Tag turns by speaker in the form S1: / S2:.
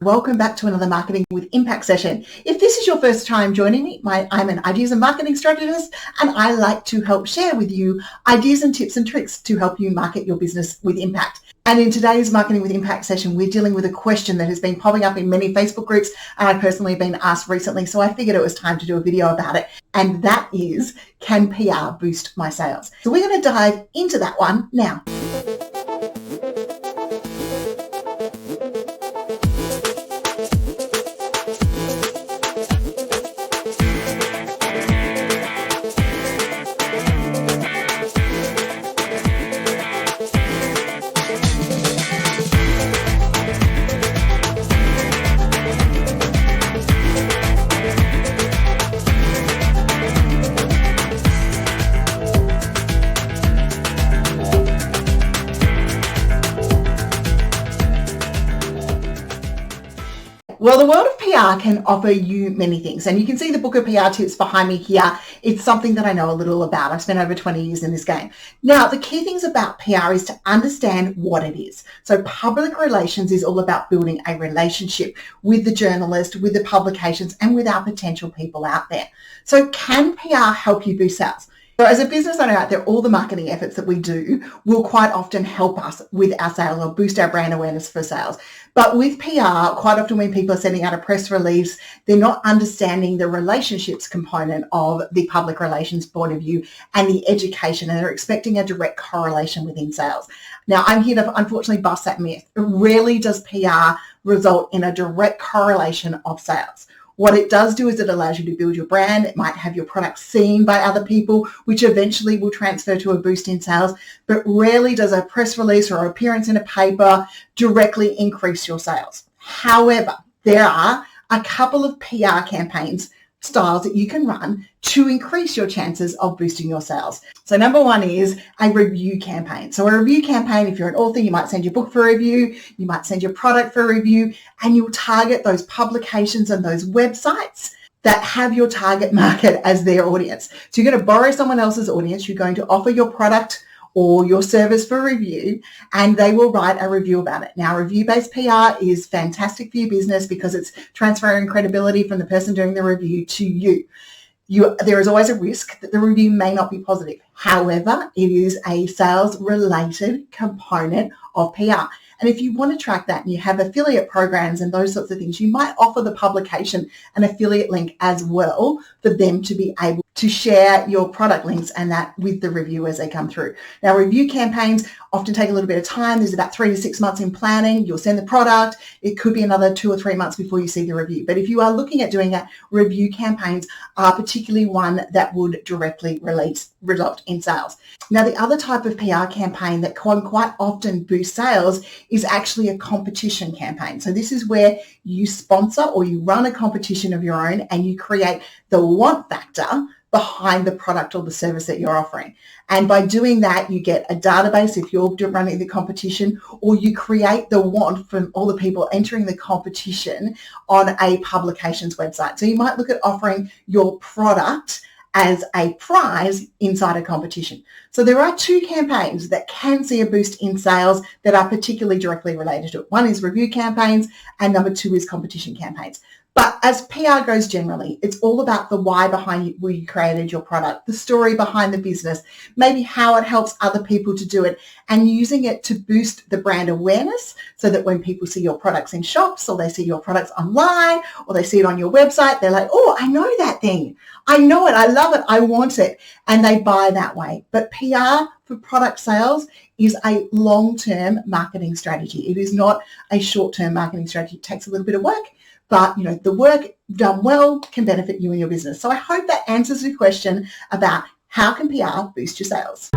S1: Welcome back to another Marketing with Impact session. If this is your first time joining me, I'm an ideas and marketing strategist, and I like to help share with you ideas and tips and tricks to help you market your business with impact. And in today's Marketing with Impact session, we're dealing with a question that has been popping up in many Facebook groups, and I personally have been asked recently, so I figured it was time to do a video about it. And that is, can PR boost my sales? So we're going to dive into that one now. Well, the world of PR can offer you many things, and you can see the book of PR tips behind me here. It's something that I know a little about. I've spent over 20 years in this game. Now, the key things about PR is to understand what it is. So public relations is all about building a relationship with the journalist, with the publications, and with our potential people out there. So can PR help you boost sales? So as a business owner out there, all the marketing efforts that we do will quite often help us with our sales or boost our brand awareness for sales. But with PR, quite often when people are sending out a press release, they're not understanding the relationships component of the public relations point of view and the education, and they're expecting a direct correlation within sales. Now, I'm here to unfortunately bust that myth. Rarely does PR result in a direct correlation of sales. What it does do is it allows you to build your brand. It might have your product seen by other people, which eventually will transfer to a boost in sales, but rarely does a press release or appearance in a paper directly increase your sales. However, there are a couple of PR campaigns styles that you can run to increase your chances of boosting your sales. So number one is a review campaign. So a review campaign, if you're an author, you might send your book for review, you might send your product for review, and you'll target those publications and those websites that have your target market as their audience. So you're going to borrow someone else's audience, you're going to offer your product or your service for review, and they will write a review about it. Now, review-based PR is fantastic for your business because it's transferring credibility from the person doing the review to you. There is always a risk that the review may not be positive. However, it is a sales-related component of PR. And if you want to track that and you have affiliate programs and those sorts of things, you might offer the publication an affiliate link as well for them to be able to share your product links and that with the review as they come through. Now, review campaigns often take a little bit of time. There's about 3 to 6 months in planning. You'll send the product. It could be another 2 or 3 months before you see the review. But if you are looking at doing review campaigns, are particularly one that would directly result in sales. Now, the other type of PR campaign that can quite often boost sales is actually a competition campaign. So this is where you sponsor or you run a competition of your own and you create the want factor behind the product or the service that you're offering. And by doing that, you get a database if you're running the competition, or you create the want from all the people entering the competition on a publication's website. So you might look at offering your product as a prize inside a competition. So there are 2 campaigns that can see a boost in sales that are particularly directly related to it. One is review campaigns and number 2 is competition campaigns. But as PR goes generally, it's all about the why behind where you created your product, the story behind the business, maybe how it helps other people to do it, and using it to boost the brand awareness so that when people see your products in shops or they see your products online or they see it on your website, they're like, oh, I know that thing. I know it. I love it. I want it. And they buy that way. But PR for product sales is a long-term marketing strategy. It is not a short-term marketing strategy. It takes a little bit of work. But, the work done well can benefit you and your business. So I hope that answers your question about how can PR boost your sales.